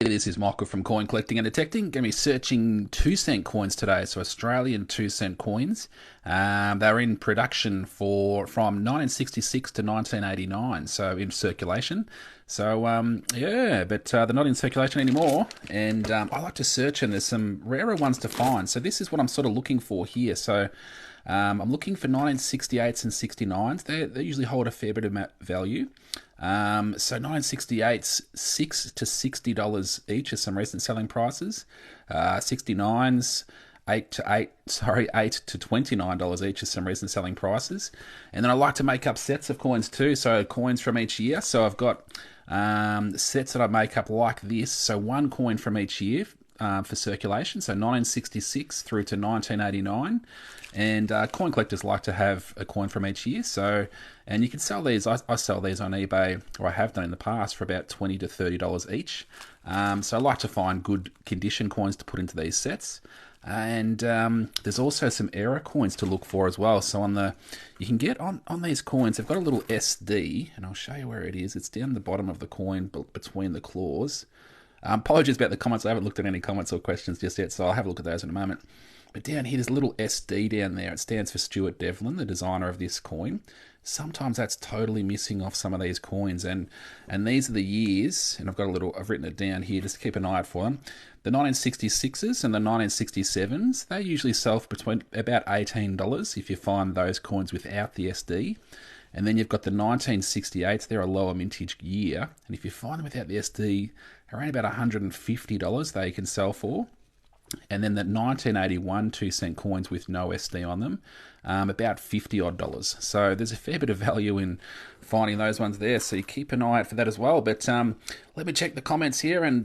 This is Michael from Coin Collecting and Detecting. Going to be searching 2 cent coins today, so Australian 2 cent coins. They're in production from 1966 to 1989, so in circulation. So yeah, but they're not in circulation anymore. And I like to search, and there's some rarer ones to find. So this is what I'm sort of looking for here. So I'm looking for 1968s and 69s. They usually hold a fair bit of value. So 1968s, $6 to $60 each are some recent selling prices. 69s, $8 to $29 each are some recent selling prices. And then I like to make up sets of coins too, so coins from each year. So I've got sets that I make up like this. So one coin from each year for circulation, so 1966 through to 1989. And coin collectors like to have a coin from each year. So, and you can sell these. I sell these on eBay, or I have done in the past, for about $20 to $30 each. So I like to find good condition coins to put into these sets. And there's also some error coins to look for as well. So you can get on these coins, they've got a little SD, and I'll show you where it is. It's down the bottom of the coin between the claws. Apologies about the comments. I haven't looked at any comments or questions just yet, so I'll have a look at those in a moment. But down here, there's a little SD down there. It stands for Stuart Devlin, the designer of this coin. Sometimes that's totally missing off some of these coins, and these are the years. And I've written it down here just to keep an eye out for them. The 1966s and the 1967s, they usually sell for between about $18 if you find those coins without the SD. And then you've got the 1968s. They're a lower mintage year, and if you find them without the SD, around about $150 they can sell for. And then the 1981 2 cent coins with no SD on them, about $50 odd. So there's a fair bit of value in finding those ones there. So you keep an eye out for that as well. But let me check the comments here and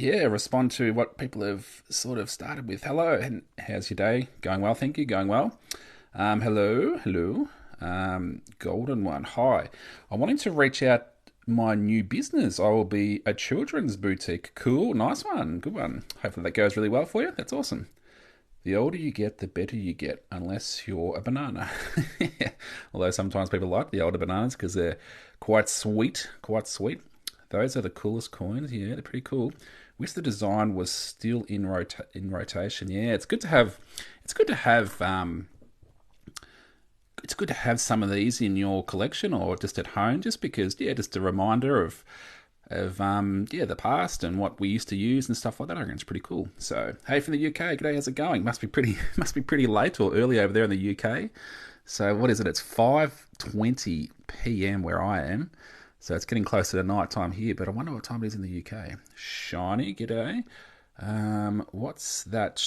respond to what people have sort of started with. Hello, and how's your day? Going well, thank you. Going well. Hello. Golden one. Hi. I'm wanting to reach out my new business. I will be a children's boutique. Cool, nice one, good one. Hopefully that goes really well for you. That's awesome. The older you get, the better you get, unless you're a banana. Although sometimes people like the older bananas because they're quite sweet. Those are the coolest coins. Yeah, they're pretty cool. Wish the design was still in rotation. Yeah, it's good to have. It's good to have some of these in your collection or just at home, just because, just a reminder of the past and what we used to use and stuff like that. I reckon it's pretty cool. So, hey, from the UK, g'day, how's it going? Must be pretty late or early over there in the UK. So, what is it? It's 5:20 p.m. where I am. So it's getting closer to night time here, but I wonder what time it is in the UK. Shiny, g'day. What's that?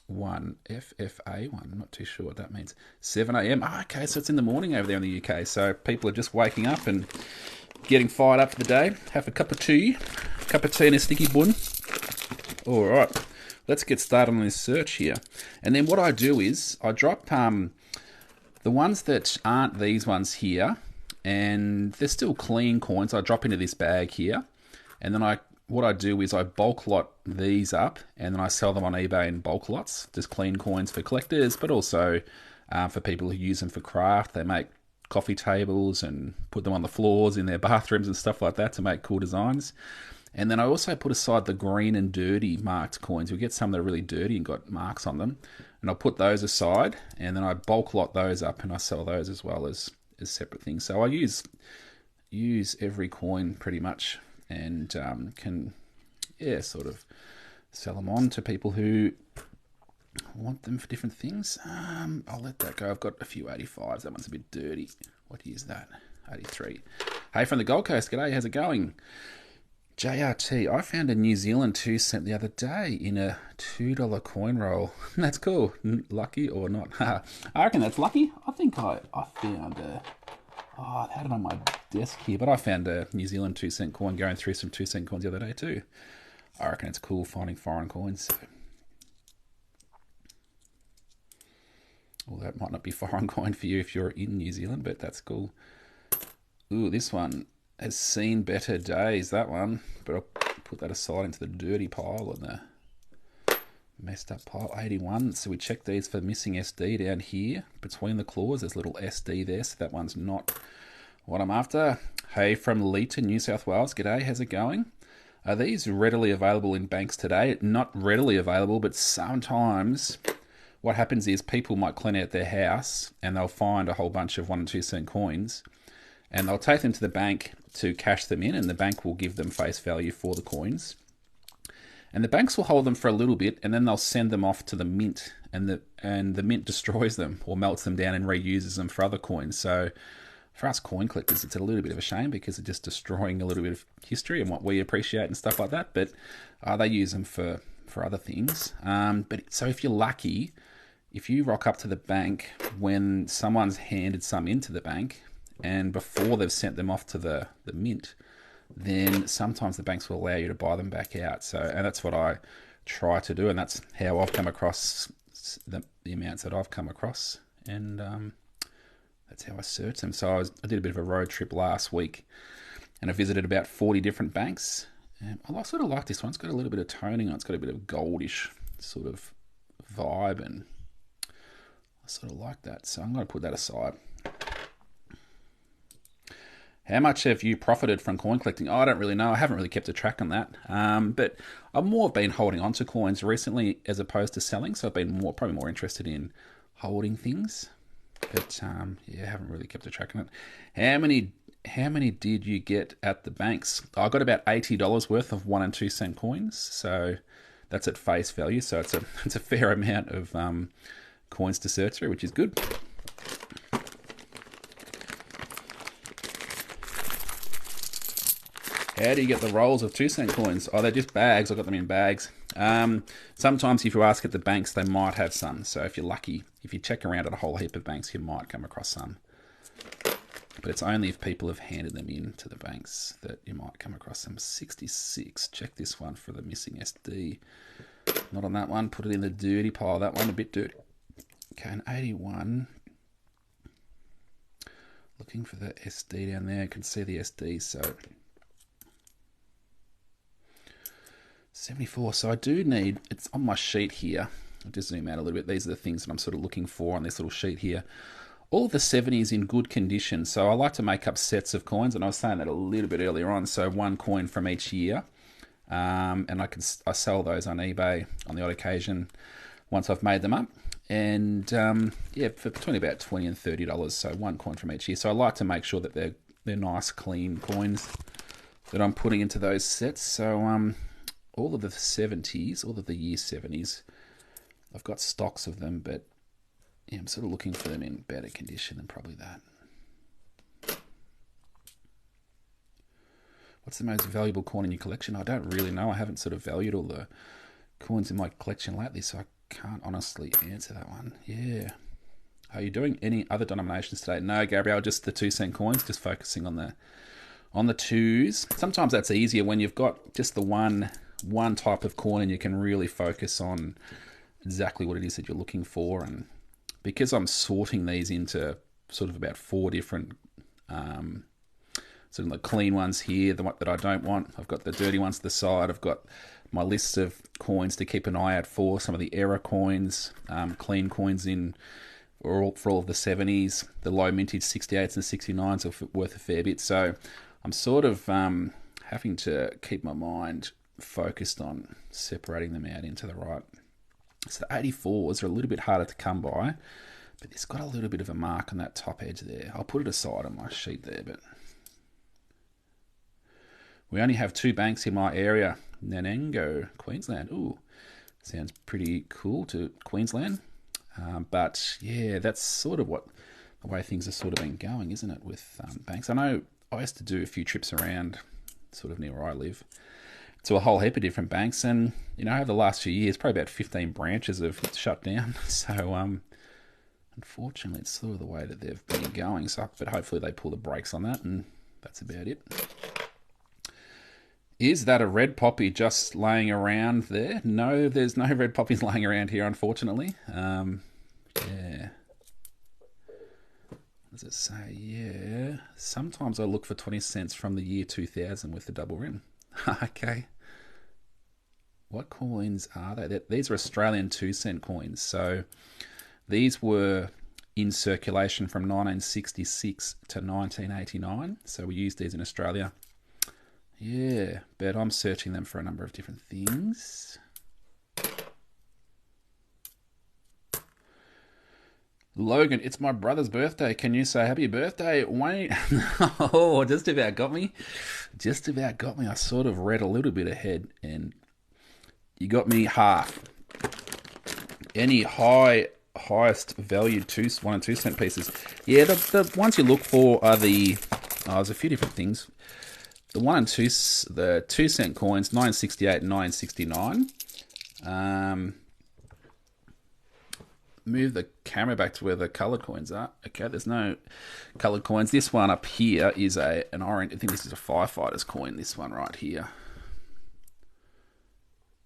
One FFA one. I'm not too sure what that means. 7 a.m. Oh, okay, so it's in the morning over there in the UK. So people are just waking up and getting fired up for the day. Have a cup of tea and a sticky bun. All right, let's get started on this search here. And then what I do is I drop the ones that aren't these ones here, and they're still clean coins. I drop into this bag here, and then what I do is I bulk lot these up, and then I sell them on eBay in bulk lots. Just clean coins for collectors, but also for people who use them for craft. They make coffee tables and put them on the floors in their bathrooms and stuff like that to make cool designs. And then I also put aside the green and dirty marked coins. We get some that are really dirty and got marks on them, and I'll put those aside, and then I bulk lot those up, and I sell those as well as separate things. So I use every coin pretty much, and can sort of sell them on to people who want them for different things. I'll let that go. I've got a few 85s. That one's a bit dirty. What is that? 83. Hey, from the Gold Coast. G'day, how's it going? JRT, I found a New Zealand 2 cent the other day in a $2 coin roll. That's cool. Lucky or not? I reckon that's lucky. I think I found I had it on my desk here, but I found a New Zealand 2 cent coin going through some 2 cent coins the other day too. I reckon it's cool finding foreign coins. Well, that might not be foreign coin for you if you're in New Zealand, but that's cool. Ooh, this one has seen better days, that one. But I'll put that aside into the dirty pile and the messed up pile. 81. So we check these for missing SD down here between the claws. There's a little SD there, so that one's not what I'm after. Hey, from Leeton, New South Wales. G'day, how's it going? Are these readily available in banks today? Not readily available, but sometimes what happens is people might clean out their house and they'll find a whole bunch of 1 and 2 cent coins and they'll take them to the bank to cash them in, and the bank will give them face value for the coins. And the banks will hold them for a little bit, and then they'll send them off to the mint, and the mint destroys them or melts them down and reuses them for other coins. So for us coin collectors, it's a little bit of a shame because it's just destroying a little bit of history and what we appreciate and stuff like that. But they use them for other things. But so if you're lucky, if you rock up to the bank when someone's handed some into the bank and before they've sent them off to the mint, then sometimes the banks will allow you to buy them back out. So, and that's what I try to do, and that's how I've come across the amounts that I've come across, and that's how I search them. So I did a bit of a road trip last week, and I visited about 40 different banks. And I sort of like this one. It's got a little bit of toning on it. It's got a bit of goldish sort of vibe, and I sort of like that. So I'm going to put that aside. How much have you profited from coin collecting? I don't really know. I haven't really kept a track on that. But I've more been holding on to coins recently as opposed to selling. So I've been probably more interested in holding things. But yeah, I haven't really kept a track on it. How many did you get at the banks? I got about $80 worth of 1 and 2 cent coins. So that's at face value. So it's a fair amount of coins to search through, which is good. How do you get the rolls of 2 cent coins? Oh, they're just bags. I got them in bags. Sometimes if you ask at the banks, they might have some. So if you're lucky, if you check around at a whole heap of banks, you might come across some. But it's only if people have handed them in to the banks that you might come across them. 66. Check this one for the missing SD. Not on that one. Put it in the dirty pile. That one a bit dirty. Okay, an 81. Looking for the SD down there. I can see the SD, so 74. So I do need, it's on my sheet here. I'll just zoom out a little bit. These are the things that I'm sort of looking for on this little sheet here. All of the 70s in good condition. So I like to make up sets of coins, and I was saying that a little bit earlier on. So 1 coin from each year. And I sell those on eBay on the odd occasion once I've made them up. And yeah, for between about $20 and $30. So 1 coin from each year. So I like to make sure that they're nice, clean coins that I'm putting into those sets. So all of the 70s, all of the year 70s, I've got stocks of them, but yeah, I'm sort of looking for them in better condition than probably that. What's the most valuable coin in your collection? I don't really know. I haven't sort of valued all the coins in my collection lately, so I can't honestly answer that one. Yeah. Are you doing any other denominations today? No, Gabrielle, just the 2 cent coins, just focusing on the twos. Sometimes that's easier when you've got just the one type of coin and you can really focus on exactly what it is that you're looking for. And because I'm sorting these into sort of about 4 different sort of the clean ones here, the one that I don't want, I've got the dirty ones to the side, I've got my list of coins to keep an eye out for, some of the error coins, clean coins in for all of the 70s, the low mintage 68s and 69s are worth a fair bit. So I'm sort of having to keep my mind focused on separating them out into the right. So the 84s are a little bit harder to come by, but it's got a little bit of a mark on that top edge there. I'll put it aside on my sheet there, but we only have 2 banks in my area. Nanango, Queensland. Ooh, sounds pretty cool to Queensland. But yeah, that's sort of what the way things have sort of been going, isn't it, with banks? I know I used to do a few trips around sort of near where I live to a whole heap of different banks, and you know, over the last few years, probably about 15 branches have shut down. So unfortunately, it's sort of the way that they've been going. So, but hopefully they pull the brakes on that, and that's about it. Is that a red poppy just laying around there? No, there's no red poppies laying around here, unfortunately. Yeah. What does it say? Yeah. Sometimes I look for 20 cents from the year 2000 with the double rim. Okay. What coins are they? These are Australian 2 cent coins. So these were in circulation from 1966 to 1989. So we used these in Australia. Yeah, but I'm searching them for a number of different things. Logan, it's my brother's birthday. Can you say happy birthday, Wayne? Oh, just about got me. Just about got me. I sort of read a little bit ahead, and you got me half. Any highest valued 1 and 2 cent pieces? Yeah, the ones you look for are the. Oh, there's a few different things. The 1 and 2, the 2 cent coins, 968 and 969. Move the camera back to where the coloured coins are. Okay, there's no coloured coins. This one up here is an orange. I think this is a firefighter's coin. This one right here.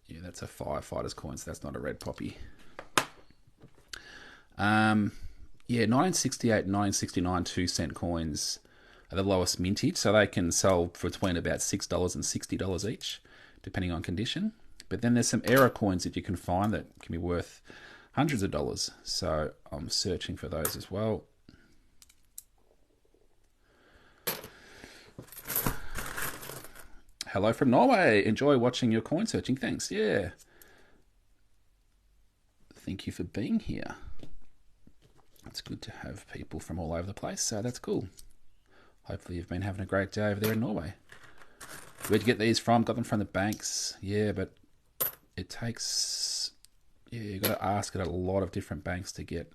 Yeah, that's a firefighter's coin. So that's not a red poppy. Yeah, 1968 and 1969 2 cent coins are the lowest mintage, so they can sell for between about $6 and $60 each, depending on condition. But then there's some error coins that you can find that can be worth hundreds of dollars. So I'm searching for those as well. Hello from Norway. Enjoy watching your coin searching. Thanks. Yeah. Thank you for being here. It's good to have people from all over the place, so that's cool. Hopefully you've been having a great day over there in Norway. Where'd you get these from? Got them from the banks. Yeah, but it takes... Yeah, you've got to ask at a lot of different banks to get,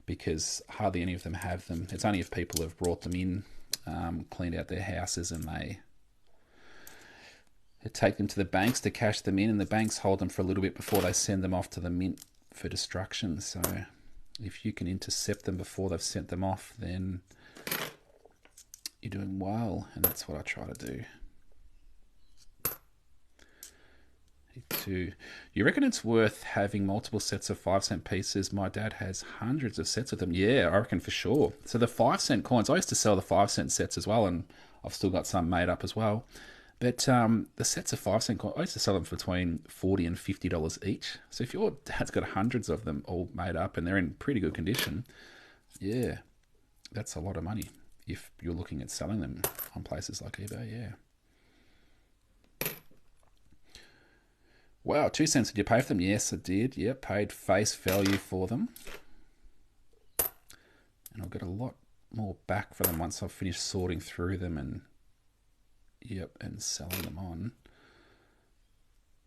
because hardly any of them have them. It's only if people have brought them in, cleaned out their houses, and they take them to the banks to cash them in, and the banks hold them for a little bit before they send them off to the mint for destruction. So if you can intercept them before they've sent them off, then you're doing well, and that's what I try to do. You reckon it's worth having multiple sets of 5 cent pieces? My dad has hundreds of sets of them. Yeah, I reckon for sure. So the 5 cent coins, I used to sell the 5 cent sets as well, and I've still got some made up as well. But the sets of 5 cent coins, I used to sell them for between $40 and $50 each. So if your dad's got hundreds of them all made up and they're in pretty good condition, yeah, that's a lot of money if you're looking at selling them on places like eBay, yeah. Wow, 2 cents, did you pay for them? Yes, I did. Yep, paid face value for them. And I'll get a lot more back for them once I've finished sorting through them and, yep, and selling them on.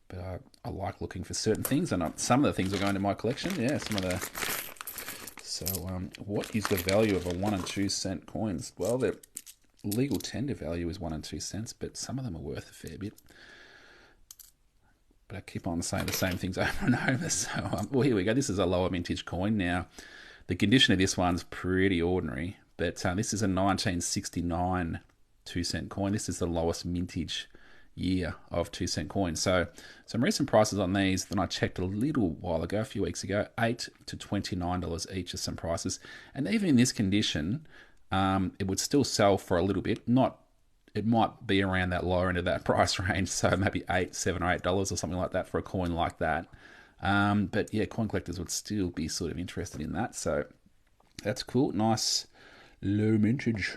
But I like looking for certain things, and some of the things are going to my collection. Yeah, some of the... So, what is the value of a 1 and 2 cent coins? Well, the legal tender value is 1 and 2 cents, but some of them are worth a fair bit. But I keep on saying the same things over and over. So, well, here we go. This is a lower vintage coin now. The condition of this one's pretty ordinary, but this is a 1969 2 cent coin. This is the lowest mintage year of 2 cent coins. So some recent prices on these that I checked a little while ago, a few weeks ago, $8 to $29 each are some prices. And even in this condition, it would still sell for a little bit. It might be around that lower end of that price range, so maybe $7 or $8 or something like that for a coin like that. But yeah, coin collectors would still be sort of interested in that, so that's cool. Nice low mintage.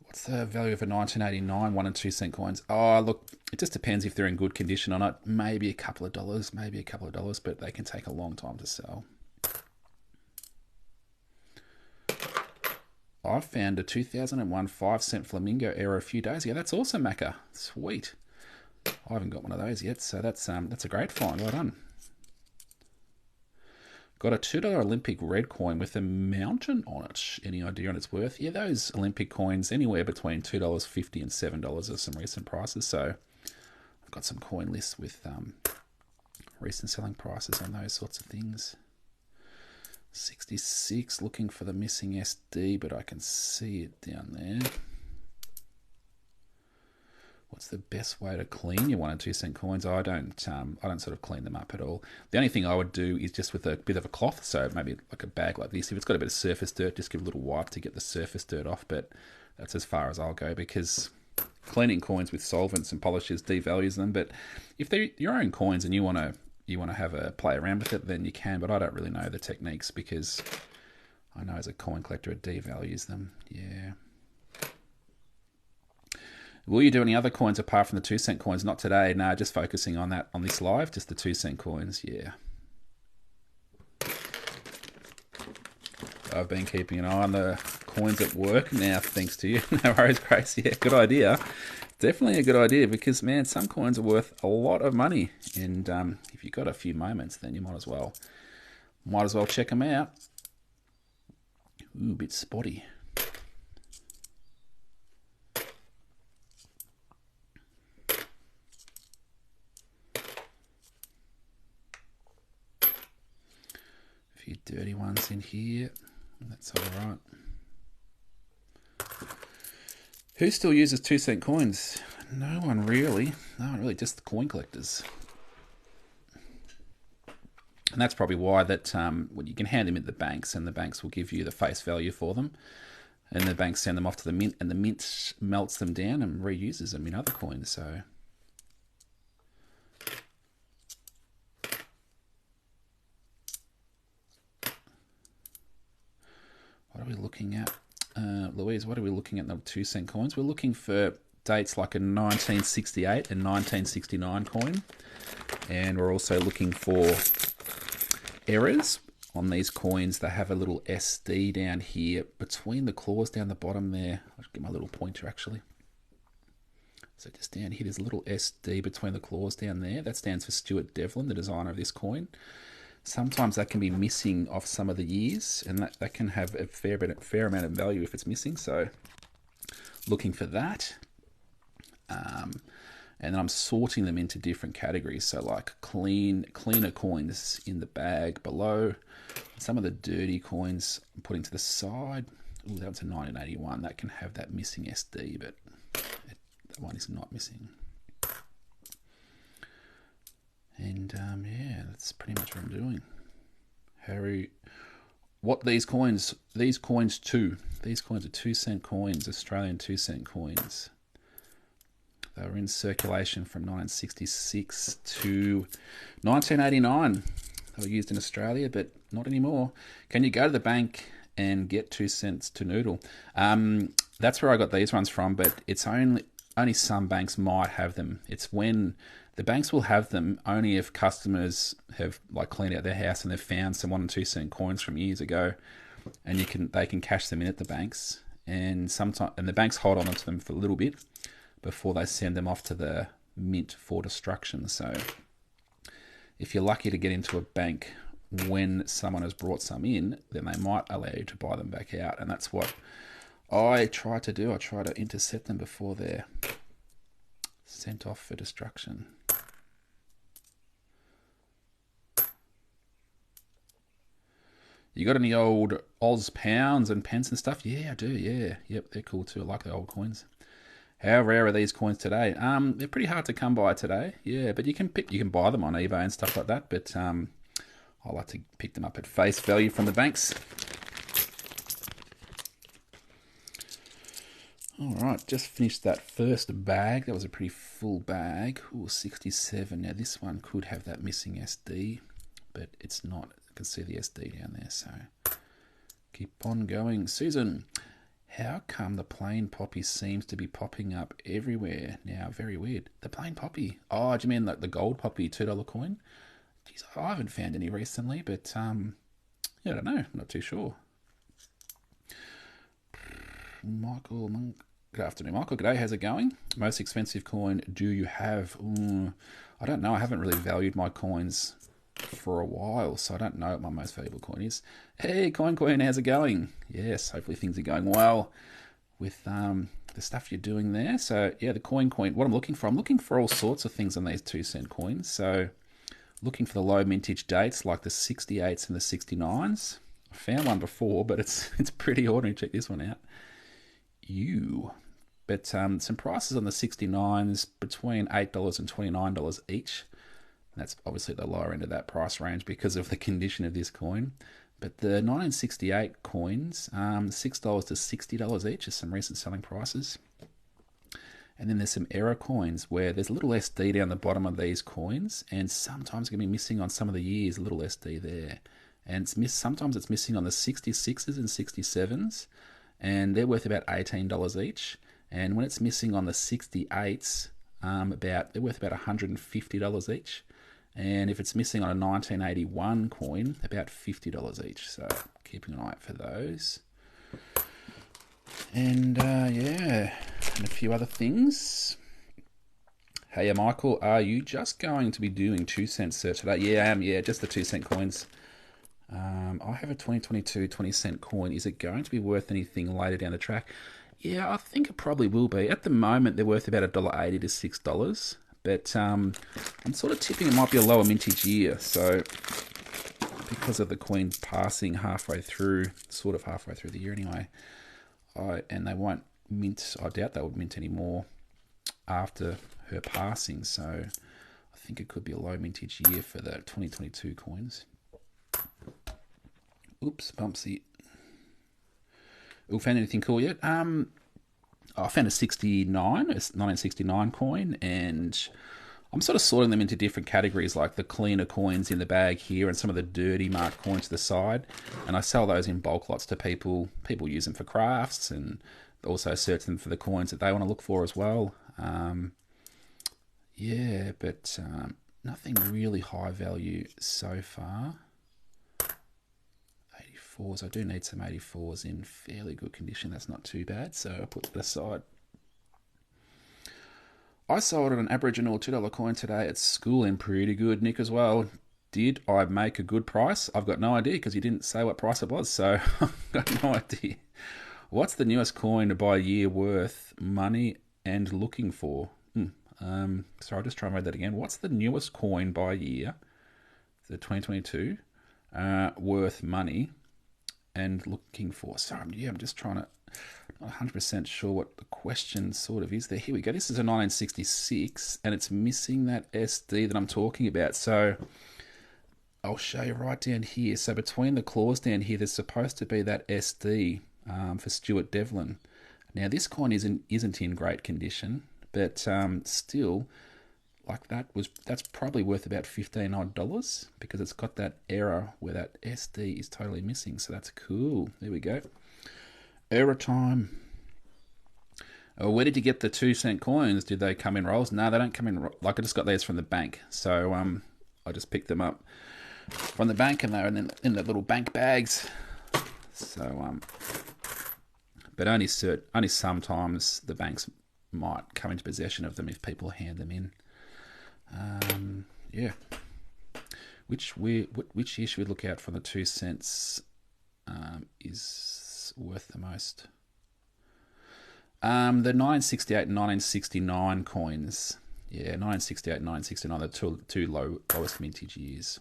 What's the value of a 1989 1 and 2 cent coins? Oh, look, it just depends if they're in good condition or not. Maybe a couple of dollars, but they can take a long time to sell. I found a 2001 5 cent flamingo error a few days ago. That's awesome, Macca. Sweet. I haven't got one of those yet, so that's a great find. Well done. Got a $2 Olympic red coin with a mountain on it. Any idea on its worth? Yeah, those Olympic coins, anywhere between $2.50 and $7 are some recent prices. So I've got some coin lists with recent selling prices on those sorts of things. 66, looking for the missing SD, but I can see it down there. What's the best way to clean your 1 and 2 cent coins? I don't sort of clean them up at all. The only thing I would do is just with a bit of a cloth, so maybe like a bag like this. If it's got a bit of surface dirt, just give a little wipe to get the surface dirt off. But that's as far as I'll go, because cleaning coins with solvents and polishes devalues them. But if they're your own coins and you want to have a play around with it, then you can, but I don't really know the techniques, because I know as a coin collector it devalues them. Yeah. Will you do any other coins apart from the 2-cent coins? Not today. No, just focusing on that on this live. Just the 2-cent coins. Yeah. I've been keeping an eye on the coins at work now, thanks to you. No worries, Grace. Yeah, good idea. Definitely a good idea because, man, some coins are worth a lot of money. And if you've got a few moments, then you might as well check them out. Ooh, a bit spotty. A few dirty ones in here. That's all right. Who still uses 2-cent coins? No one really. No one really, just the coin collectors. And that's probably why that well, you can hand them at the banks, and the banks will give you the face value for them. And the banks send them off to the mint, and the mint melts them down and reuses them in other coins. So what are we looking at? Louise, what are we looking at in the 2-cent coins? We're looking for dates like a 1968 and 1969 coin. And we're also looking for errors on these coins. They have a little SD down here between the claws down the bottom there. I'll get my little pointer actually. So just down here, there's a little SD between the claws down there. That stands for Stuart Devlin, the designer of this coin. Sometimes that can be missing off some of the years, and that can have a fair amount of value if it's missing. So looking for that. And then I'm sorting them into different categories. So like cleaner coins in the bag below. Some of the dirty coins I'm putting to the side. Ooh, that one's a 1981. That can have that missing SD, but that one is not missing. And yeah, that's pretty much what I'm doing. Harry, what these coins too. These coins are 2-cent coins, Australian 2-cent coins. They were in circulation from 1966 to 1989. They were used in Australia, but not anymore. Can you go to the bank and get 2 cents to Noodle? That's where I got these ones from, but it's only some banks might have them. It's when the banks will have them only if customers have like cleaned out their house and they've found some 1 and 2 cent coins from years ago, and they can cash them in at the banks. And the banks hold on to them for a little bit before they send them off to the mint for destruction. So if you're lucky to get into a bank when someone has brought some in, then they might allow you to buy them back out. And that's what I try to do. I try to intercept them before they're sent off for destruction. You got any old Oz pounds and pence and stuff? Yeah, I do, yeah. Yep, they're cool too. I like the old coins. How rare are these coins today? They're pretty hard to come by today. Yeah, but you can buy them on eBay and stuff like that. But I like to pick them up at face value from the banks. All right, just finished that first bag. That was a pretty full bag. Ooh, 67. Now this one could have that missing SD, but it's not. I can see the SD down there, so keep on going. Susan, how come the plain poppy seems to be popping up everywhere now? Very weird. The plain poppy. Oh, do you mean like the gold poppy $2 coin? Jeez, I haven't found any recently, but yeah, I don't know. I'm not too sure. Michael, good afternoon, Michael. G'day, how's it going? Most expensive coin do you have? I don't know. I haven't really valued my coins for a while, so I don't know what my most valuable coin is. Hey, Coin Queen, how's it going? Yes, hopefully things are going well with the stuff you're doing there. So yeah, the Coin Queen. What I'm looking for all sorts of things on these 2 cent coins. So looking for the low mintage dates like the 68s and the 69s. I found one before, but it's pretty ordinary. Check this one out. But some prices on the 69s between $8 and $29 each. That's obviously the lower end of that price range because of the condition of this coin. But the 1968 coins, $6 to $60 each is some recent selling prices. And then there's some error coins where there's a little SD down the bottom of these coins, and sometimes going to be missing on some of the years, a little SD there. And sometimes it's missing on the 66s and 67s, and they're worth about $18 each. And when it's missing on the 68s, they're worth about $150 each. And if it's missing on a 1981 coin, about $50 each. So keeping an eye out for those. And yeah, and a few other things. Hey, Michael, are you just going to be doing 2-cent search today? Yeah, I am. Yeah, just the 2-cent coins. I have a 2022 20-cent coin. Is it going to be worth anything later down the track? Yeah, I think it probably will be. At the moment, they're worth about $1.80 to $6. But I'm sort of tipping it might be a lower mintage year. So because of the Queen passing halfway through, sort of halfway through the year anyway, and they won't mint. I doubt they would mint any more after her passing. So I think it could be a low mintage year for the 2022 coins. Oops, bumpsy. Found anything cool yet? I found a 1969 coin, and I'm sort of sorting them into different categories, like the cleaner coins in the bag here and some of the dirty marked coins to the side. And I sell those in bulk lots to people. People use them for crafts and also search them for the coins that they want to look for as well. Yeah, but nothing really high value so far. 84s, I do need some 84s in fairly good condition. That's not too bad, so I'll put that aside. I sold an Aboriginal $2 coin today at school in pretty good nick as well. Did I make a good price? I've got no idea because you didn't say what price it was, so I've got no idea. What's the newest coin by year worth money and looking for? Sorry, I'll just try and read that again. What's the newest coin by year, the 2022, worth money and looking for? Sorry, I'm just trying to, not 100% sure what the question sort of is there. Here we go. This is a 1966, and it's missing that SD that I'm talking about. So I'll show you right down here. So between the claws down here, there's supposed to be that SD for Stuart Devlin. Now this coin isn't in great condition, but still, like that's probably worth about $15 odd because it's got that error where that SD is totally missing. So that's cool. There we go. Error time. Where did you get the 2-cent coins? Did they come in rolls? No, they don't come in. Like I just got these from the bank. So I just picked them up from the bank, and they're in the little bank bags. So but only sometimes the banks might come into possession of them if people hand them in. Yeah. Which year should we look out for the 2 cents is worth the most? The 1968 and 1969 coins. Yeah, 1968 and 1969, the two lowest mintage years.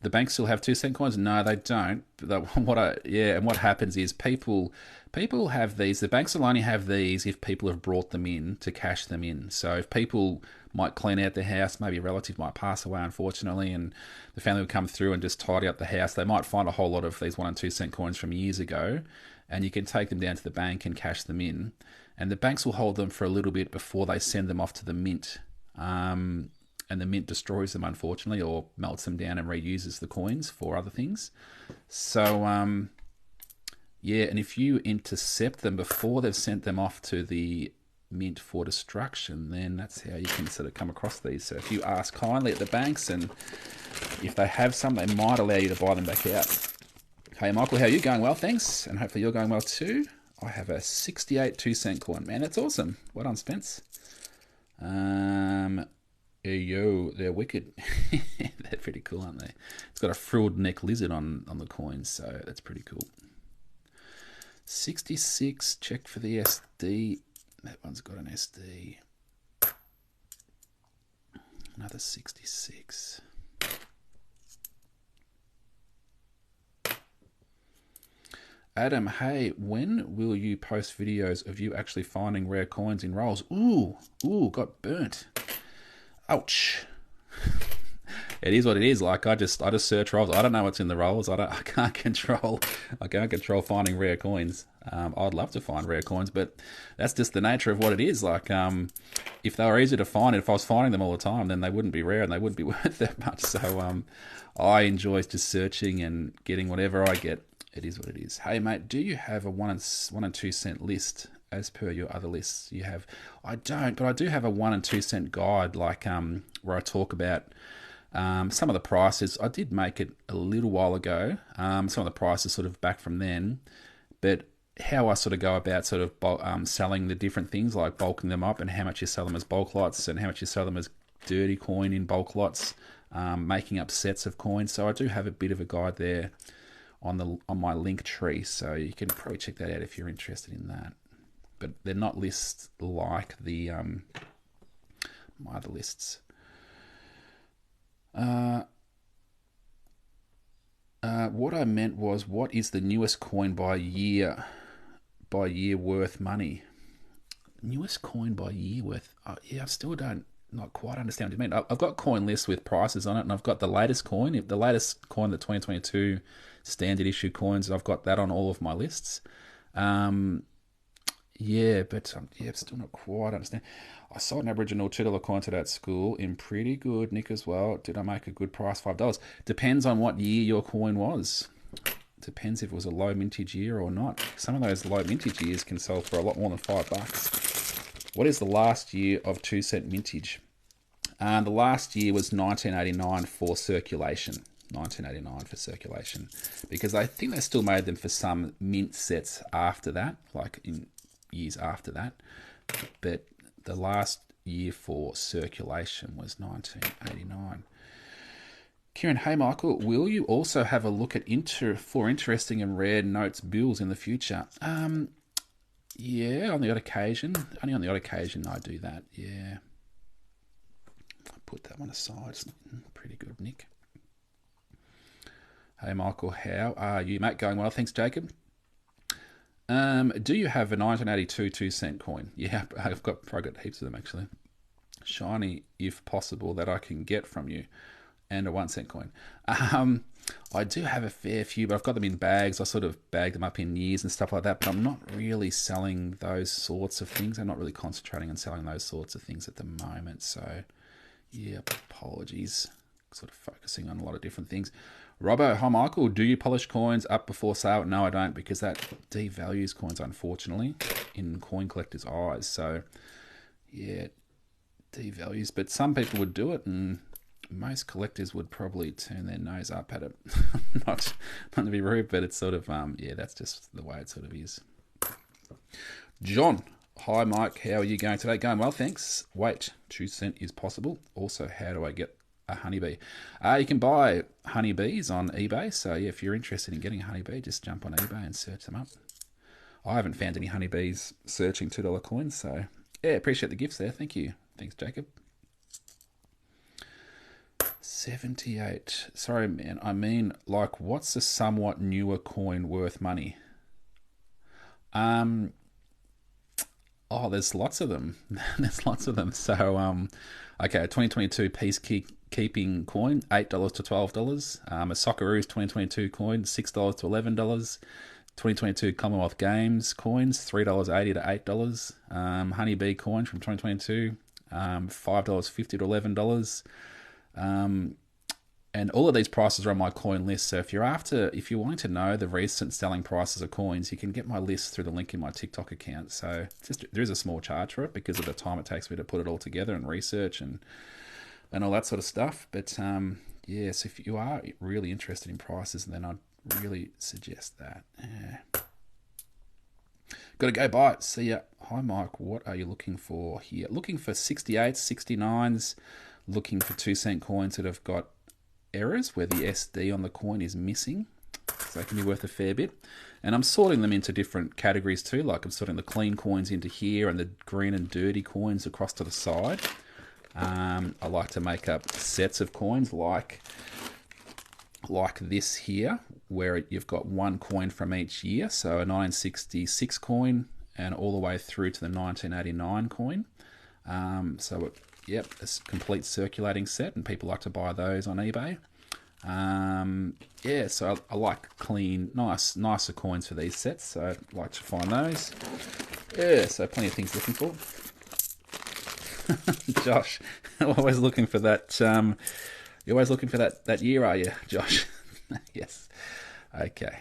The banks still have 2-cent coins? No, they don't. And what happens is people have these. The banks will only have these if people have brought them in to cash them in. So if people might clean out their house, maybe a relative might pass away, unfortunately, and the family would come through and just tidy up the house, they might find a whole lot of these 1 and 2-cent coins from years ago, and you can take them down to the bank and cash them in. And the banks will hold them for a little bit before they send them off to the mint. And the mint destroys them, unfortunately, or melts them down and reuses the coins for other things. So, yeah, and if you intercept them before they've sent them off to the mint for destruction, then that's how you can sort of come across these. So if you ask kindly at the banks, and if they have some, they might allow you to buy them back out. Hey, Michael, how are you? Going well, thanks. And hopefully you're going well too. I have a 68 2-cent coin. Man, that's awesome. Well done, Spence. Yo, they're wicked. They're pretty cool, aren't they? It's got a frilled neck lizard on the coins, so that's pretty cool. 66, check for the SD. That one's got an SD. Another 66. Adam, hey, when will you post videos of you actually finding rare coins in rolls? Ooh, got burnt. Ouch. It is what it is. Like I just search rolls. I don't know what's in the rolls. I can't control finding rare coins. I'd love to find rare coins, but that's just the nature of what it is. Like if they were easy to find, if I was finding them all the time, then they wouldn't be rare and they wouldn't be worth that much. So I enjoy just searching and getting whatever I get. It is what it is. Hey, mate, do you have a 1 and 2 cent list as per your other lists you have? I don't, but I do have a 1 and 2 cent guide, like where I talk about some of the prices. I did make it a little while ago. Some of the prices sort of back from then, but how I sort of go about sort of selling the different things, like bulking them up, and how much you sell them as bulk lots, and how much you sell them as dirty coin in bulk lots, making up sets of coins. So I do have a bit of a guide there on my link tree, so you can probably check that out if you're interested in that. But they're not lists like the my other lists. What I meant was, what is the newest coin by year worth money? Newest coin by year worth? Yeah, I still don't not quite understand what you mean. I've got coin lists with prices on it, and I've got the latest coin, the 2022 standard issue coins. I've got that on all of my lists. Yeah, but I'm still not quite understand. I sold an Aboriginal $2 coin today at school in pretty good nick as well. Did I make a good price? $5. Depends on what year your coin was. Depends if it was a low mintage year or not. Some of those low mintage years can sell for a lot more than $5. What is the last year of 2 cent mintage? The last year was 1989 for circulation. 1989 for circulation, because I think they still made them for some mint sets after that, like in years after that. But the last year for circulation was 1989. Kieran, hey Michael, will you also have a look at interesting and rare notes bills in the future? Yeah, on the odd occasion. Only on the odd occasion I do that. Yeah, I'll put that one aside. It's pretty good, Nick. Hey Michael, how are you, mate? Going well, thanks, Jacob. Do you have a 1982 2 cent coin? Yeah, I've got heaps of them actually. Shiny, if possible, that I can get from you, and a 1 cent coin. I do have a fair few, but I've got them in bags. I sort of bag them up in years and stuff like that, but I'm not really selling those sorts of things. I'm not really concentrating on selling those sorts of things at the moment. So, yeah, apologies. Sort of focusing on a lot of different things. Robbo, hi Michael, do you polish coins up before sale? No, I don't, because that devalues coins, unfortunately, in coin collectors' eyes. So, yeah, devalues. But some people would do it, and most collectors would probably turn their nose up at it. not to be rude, but it's sort of, yeah, that's just the way it sort of is. John, hi Mike, how are you going today? Going well, thanks. Wait, 2 cent is possible. Also, how do I get a honeybee? You can buy honeybees on eBay. So yeah, if you're interested in getting a honeybee, just jump on eBay and search them up. I haven't found any honeybees searching $2 coins. So yeah, appreciate the gifts there. Thank you. Thanks, Jacob. 78. Sorry, man. I mean, like, what's a somewhat newer coin worth money? Oh, there's lots of them. There's lots of them. So, okay, 2022 peacekeeping coin, $8 to $12. A Socceroos 2022 coin, $6 to $11. 2022 Commonwealth Games coins, $3.80 to $8. Honeybee coin from 2022, $5.50 to $11. And all of these prices are on my coin list. So if you're wanting to know the recent selling prices of coins, you can get my list through the link in my TikTok account. So there is a small charge for it because of the time it takes me to put it all together and research and all that sort of stuff. But yeah, so if you are really interested in prices, then I'd really suggest that. Yeah. Got to go buy it. See ya. Hi Mike, what are you looking for here? Looking for 68s, 69s, looking for 2 cent coins that have got errors where the SD on the coin is missing. So that can be worth a fair bit. And I'm sorting them into different categories too. Like I'm sorting the clean coins into here and the green and dirty coins across to the side. I like to make up sets of coins like this here, where you've got one coin from each year. So a 1966 coin and all the way through to the 1989 coin. Yep, a complete circulating set, and people like to buy those on eBay. Yeah, so I like clean, nicer coins for these sets, so I'd like to find those. Yeah, so plenty of things looking for. Josh, always looking for that. You're always looking for that year, are you, Josh? Yes. Okay.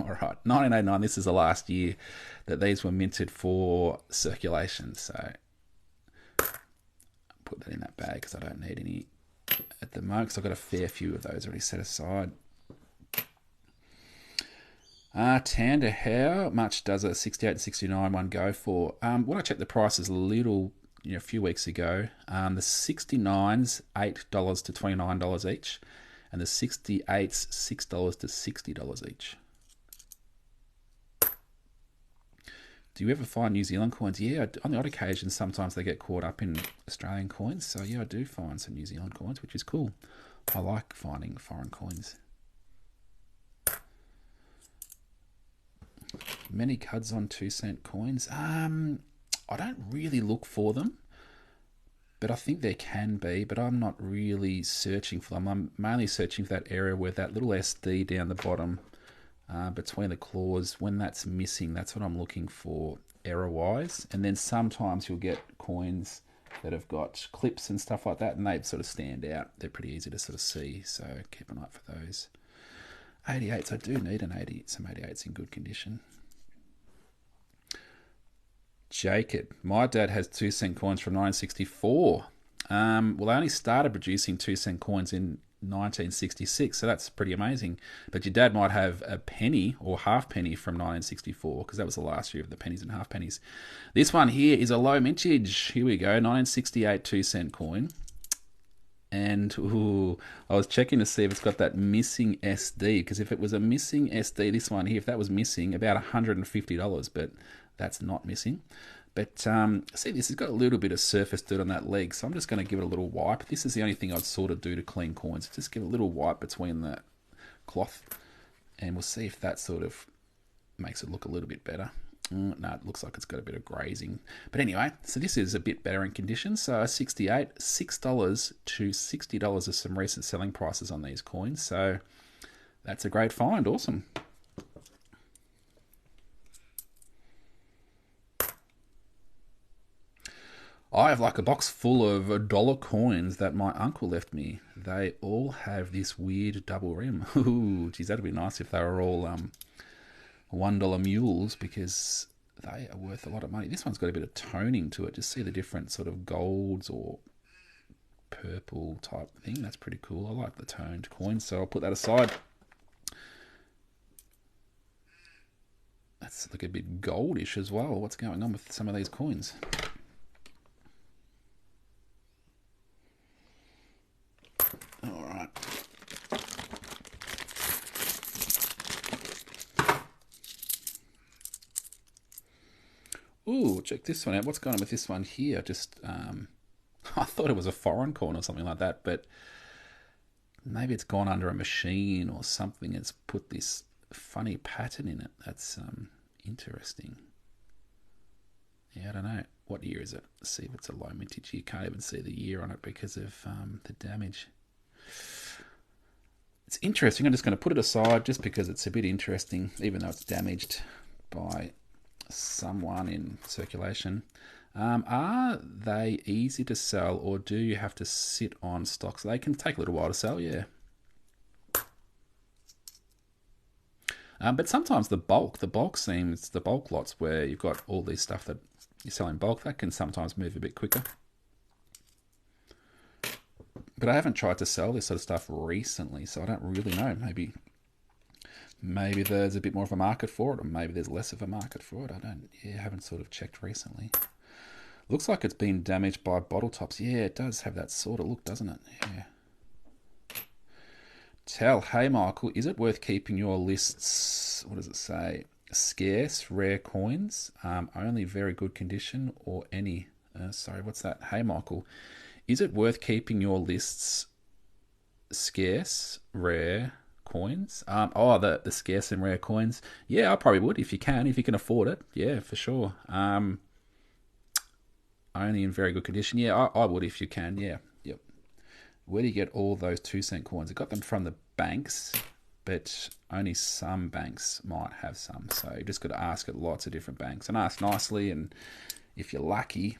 All right, 1989. This is the last year that these were minted for circulation. So put that in that bag because I don't need any at the moment because I've got a fair few of those already set aside. Tander, how much does a 68 and 69 one go for? When I checked the prices a few weeks ago, the 69's $8 to $29 each, and the 68's $6 to $60 each. Do you ever find New Zealand coins? Yeah, on the odd occasion, sometimes they get caught up in Australian coins. So yeah, I do find some New Zealand coins, which is cool. I like finding foreign coins. Many cuds on 2-cent coins. I don't really look for them, but I think there can be, but I'm not really searching for them. I'm mainly searching for that area where that little SD down the bottom between the claws, when that's missing, that's what I'm looking for error-wise. And then sometimes you'll get coins that have got clips and stuff like that, and they sort of stand out. They're pretty easy to sort of see, so keep an eye for those. 88s, I do need some 88s in good condition. Jacob, my dad has 2-cent coins from 1964. Well, they only started producing 2-cent coins in 1966, so that's pretty amazing. But your dad might have a penny or half penny from 1964, because that was the last year of the pennies and half pennies. This one here is a low mintage. Here we go, 1968 2-cent coin. And I was checking to see if it's got that missing SD, because if it was a missing SD, this one here, if that was missing, about $150, but that's not missing. But see, this has got a little bit of surface dirt on that leg, so I'm just going to give it a little wipe. This is the only thing I'd sort of do to clean coins. Just give it a little wipe between the cloth, and we'll see if that sort of makes it look a little bit better. No, it looks like it's got a bit of grazing. But anyway, so this is a bit better in condition. So 68, $6 to $60 is some recent selling prices on these coins. So that's a great find. Awesome. I have like a box full of dollar coins that my uncle left me. They all have this weird double rim. Ooh, geez, that'd be nice if they were all $1 mules, because they are worth a lot of money. This one's got a bit of toning to it. Just see the different sort of golds or purple type thing. That's pretty cool. I like the toned coins, so I'll put that aside. That's like a bit goldish as well. What's going on with some of these coins? All right. Ooh, check this one out. What's going on with this one here? Just, I thought it was a foreign coin or something like that, but maybe it's gone under a machine or something. It's put this funny pattern in it. That's interesting. Yeah, I don't know. What year is it? Let's see if it's a low mintage. You can't even see the year on it because of the damage. It's interesting. I'm just going to put it aside just because it's a bit interesting, even though it's damaged by someone in circulation. Are they easy to sell, or do you have to sit on stocks? They can take a little while to sell, yeah. But sometimes the bulk lots where you've got all these stuff that you sell in bulk, that can sometimes move a bit quicker. But I haven't tried to sell this sort of stuff recently, so I don't really know. Maybe there's a bit more of a market for it, or maybe there's less of a market for it. I haven't sort of checked recently. Looks like it's been damaged by bottle tops. Yeah, it does have that sort of look, doesn't it? Yeah. Hey Michael, is it worth keeping your lists, what does it say? Scarce, rare coins, only very good condition, or any? Sorry, what's that? Hey Michael, is it worth keeping your lists scarce, rare coins? The scarce and rare coins. Yeah, I probably would if you can afford it. Yeah, for sure. Only in very good condition. Yeah, I would if you can. Yeah, yep. Where do you get all those 2-cent coins? I got them from the banks, but only some banks might have some. So you just got to ask at lots of different banks and ask nicely. And if you're lucky,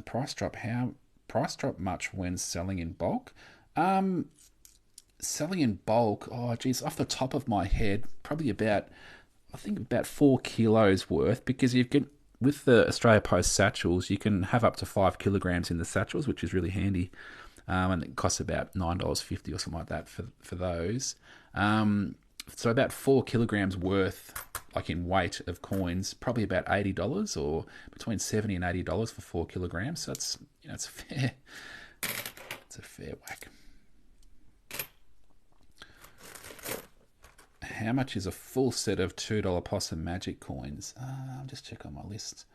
price drop much when selling in bulk? selling in bulk, oh geez, off the top of my head, probably about, I think about 4 kilos worth, because you get, with the Australia Post satchels, you can have up to 5 kilograms in the satchels, which is really handy. And it costs about $9.50 or something like that for those. So about 4 kilograms worth, like in weight of coins, probably about $80, or between $70 and $80 for 4 kilograms. So that's, it's fair. It's a fair whack. How much is a full set of $2 Possum Magic coins? I'll just check on my list.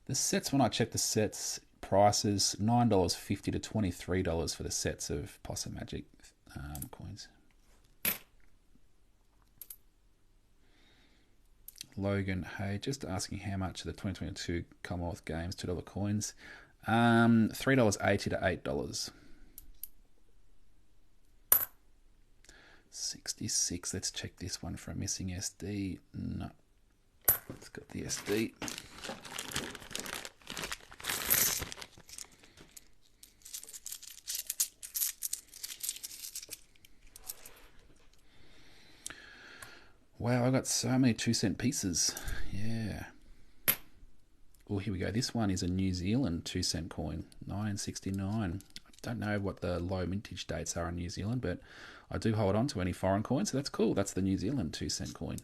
The sets, when I check the sets prices, $9.50 to $23 for the sets of Possum Magic coins. Logan, hey, just asking how much of the 2022 Commonwealth Games $2 coins. $3.80 to $8. 66. Let's check this one for a missing SD. No, it's got the SD. Wow, I got so many 2-cent pieces. Yeah. Oh, here we go. This one is a New Zealand 2-cent coin, 1969. I don't know what the low mintage dates are in New Zealand, but I do hold on to any foreign coins, so that's cool. That's the New Zealand 2-cent coin.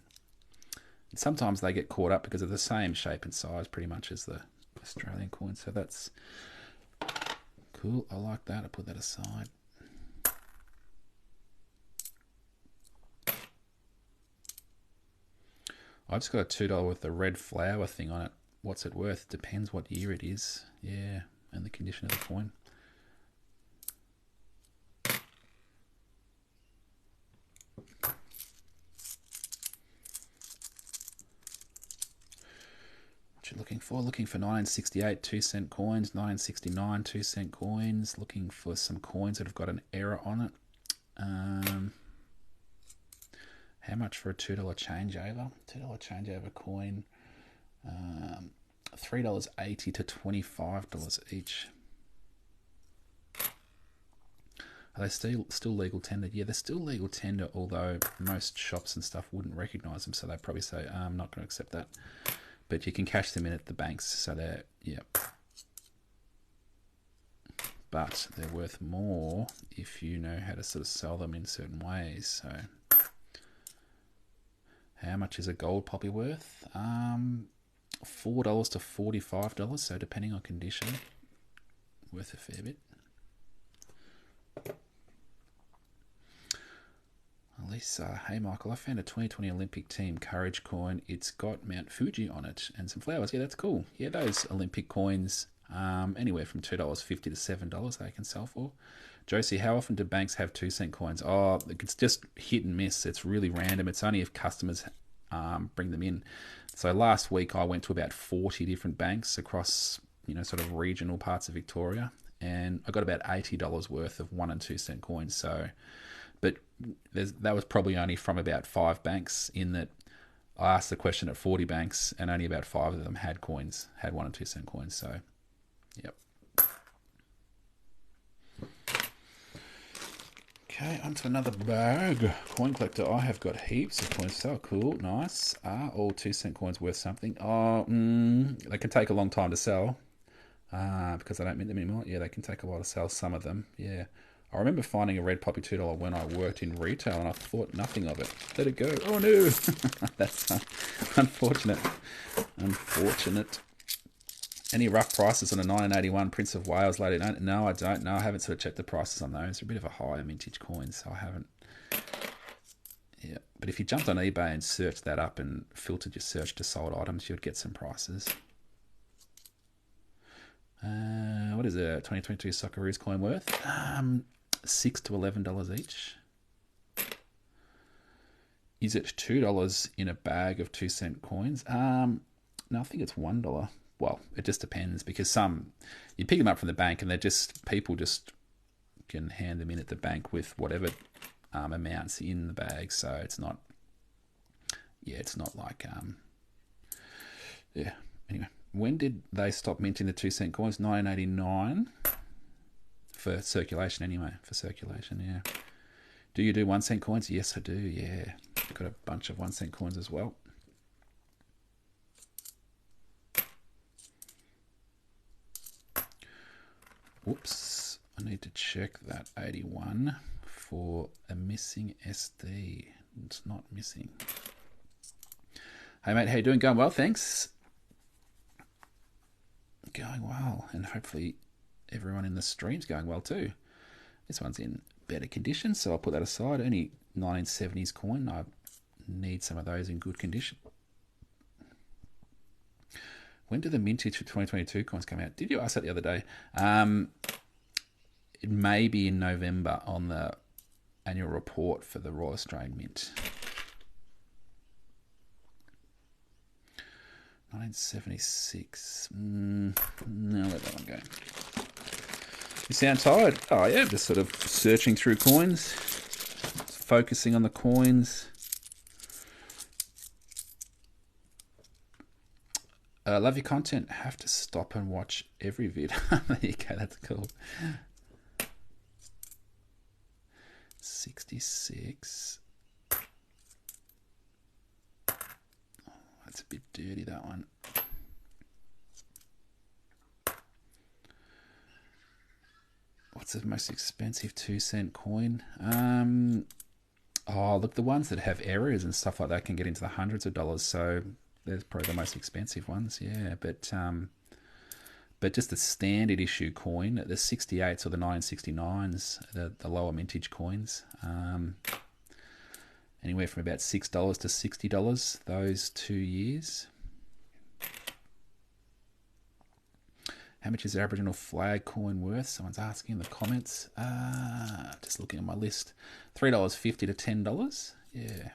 And sometimes they get caught up because of the same shape and size pretty much as the Australian coin, so that's cool. I like that. I put that aside. I just got a $2 with the red flower thing on it. What's it worth? Depends what year it is. Yeah, and the condition of the coin. What you looking for? Looking for 1968 2-cent coins, 1969 2-cent coins. Looking for some coins that have got an error on it. How much for a $2 changeover? $2 changeover coin. $3.80 to $25 each. Are they still legal tender? Yeah, they're still legal tender, although most shops and stuff wouldn't recognise them, so they'd probably say, I'm not going to accept that. But you can cash them in at the banks, so they're, yeah. But they're worth more if you know how to sort of sell them in certain ways, so... How much is a gold poppy worth? $4 to $45, so depending on condition, worth a fair bit. Lisa, hey Michael, I found a 2020 Olympic team courage coin. It's got Mount Fuji on it and some flowers. Yeah, that's cool. Yeah, those Olympic coins, anywhere from $2.50 to $7 they can sell for. Josie, how often do banks have 2-cent coins? Oh, it's just hit and miss. It's really random. It's only if customers bring them in. So last week I went to about 40 different banks across, sort of regional parts of Victoria, and I got about $80 worth of 1 and 2-cent coins. So, but that was probably only from about 5 banks, in that I asked the question at 40 banks and only about 5 of them had 1 and 2-cent coins. So, yep. Okay, onto another bag. Coin collector. I have got heaps of coins. So cool, nice. Are all 2-cent coins worth something? Oh, they can take a long time to sell because I don't mint them anymore. Yeah, they can take a while to sell, some of them. Yeah. I remember finding a red poppy $2 when I worked in retail, and I thought nothing of it. Let it go. Oh no! That's unfortunate. Unfortunate. Any rough prices on a 1981 Prince of Wales lady? No, I don't know. I haven't sort of checked the prices on those. They're a bit of a higher vintage coin, so I haven't. Yeah, but if you jumped on eBay and searched that up and filtered your search to sold items, you'd get some prices. What is a 2022 Socceroos coin worth? $6 to $11 each. Is it $2 in a bag of 2-cent coins? No, I think it's $1. Well, it just depends, because some, you pick them up from the bank and people just can hand them in at the bank with whatever amounts in the bag. So it's not like, yeah. Anyway, when did they stop minting the 2-cent coins? 1989. For circulation, anyway. For circulation, yeah. Do you do 1 cent coins? Yes, I do, yeah. I've got a bunch of 1 cent coins as well. Whoops, I need to check that 81 for a missing SD. It's not missing. Hey mate, how you doing? Going well, thanks. Going well, and hopefully everyone in the stream's going well too. This one's in better condition, so I'll put that aside. Only 1970s coin. I need some of those in good condition. When do the mintage for 2022 coins come out? Did you ask that the other day? It may be in November on the annual report for the Royal Australian Mint. 1976. No, let that one go. You sound tired? Oh yeah, just sort of searching through coins, focusing on the coins. Love your content. Have to stop and watch every vid. There you go, that's cool. 66. Oh, that's a bit dirty, that one. What's the most expensive 2 cent coin? Oh, look, the ones that have errors and stuff like that can get into the hundreds of dollars. So they're probably the most expensive ones, yeah. But just the standard issue coin, the 68s or the 1969s, the lower mintage coins, anywhere from about $6 to $60 those 2 years. How much is the Aboriginal flag coin worth? Someone's asking in the comments. Just looking at my list. $3.50 to $10. Yeah.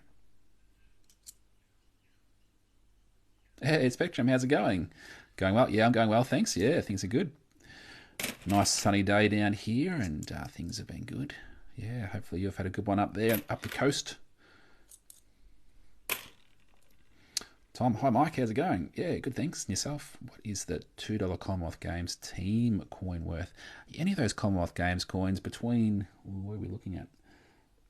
Hey, Spectrum, how's it going? Going well? Yeah, I'm going well, thanks. Yeah, things are good. Nice sunny day down here, and things have been good. Yeah, hopefully you've had a good one up there, up the coast. Tom, hi Mike, how's it going? Yeah, good, thanks. And yourself? What is the $2 Commonwealth Games team coin worth? Any of those Commonwealth Games coins between, what are we looking at?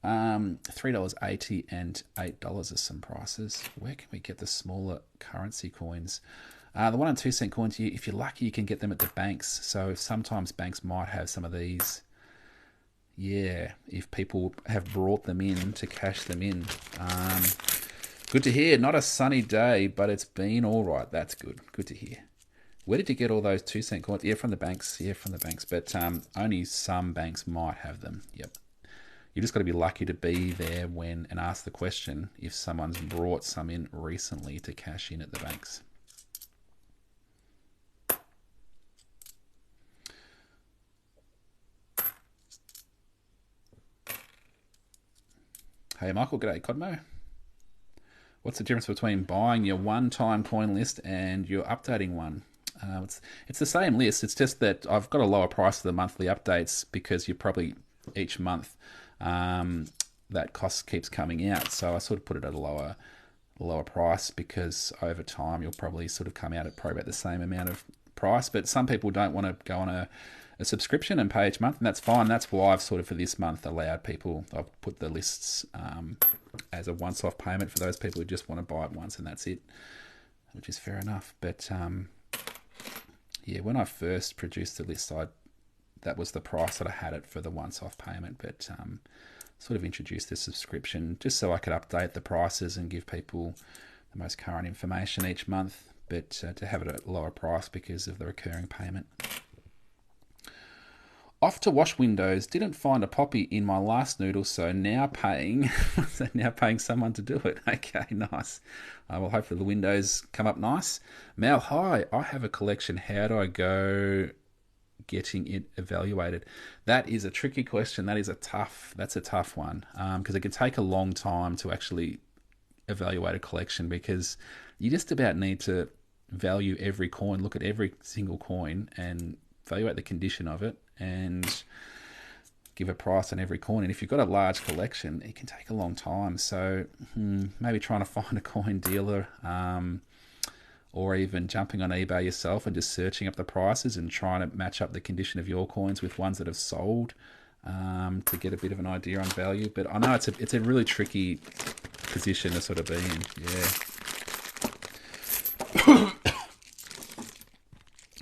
$3.80 and $8 are some prices. Where can we get the smaller currency coins? The 1 and 2 cent coins, if you're lucky, you can get them at the banks. So sometimes banks might have some of these. Yeah, if people have brought them in to cash them in. Good to hear. Not a sunny day, but it's been all right. That's good. Good to hear. Where did you get all those 2 cent coins? Yeah, from the banks. Yeah, from the banks. But only some banks might have them. Yep. You just got to be lucky to be there when and ask the question if someone's brought some in recently to cash in at the banks. Hey, Michael. G'day, Codmo. What's the difference between buying your one-time coin list and your updating one? It's the same list. It's just that I've got a lower price for the monthly updates because you probably each month that cost keeps coming out. So I sort of put it at a lower price because over time you'll probably sort of come out at probably about the same amount of price. But some people don't want to go on a subscription and pay each month, and that's fine. That's why I've sort of for this month allowed people, I've put the lists as a once-off payment for those people who just want to buy it once and that's it, which is fair enough. But yeah, when I first produced the list, that was the price that I had it for the once-off payment, but sort of introduced the subscription just so I could update the prices and give people the most current information each month, but to have it at a lower price because of the recurring payment. Off to wash windows. Didn't find a poppy in my last Noodle, so now paying someone to do it. Okay, nice. Well, hopefully the windows come up nice. Mal, hi. I have a collection. How do I go getting it evaluated? That is a tricky question. That's a tough one because it can take a long time to actually evaluate a collection because you just about need to value every coin, look at every single coin and evaluate the condition of it and give a price on every coin. And if you've got a large collection, it can take a long time. So maybe trying to find a coin dealer or even jumping on eBay yourself and just searching up the prices and trying to match up the condition of your coins with ones that have sold to get a bit of an idea on value. But I know it's a really tricky position to sort of be in. Yeah.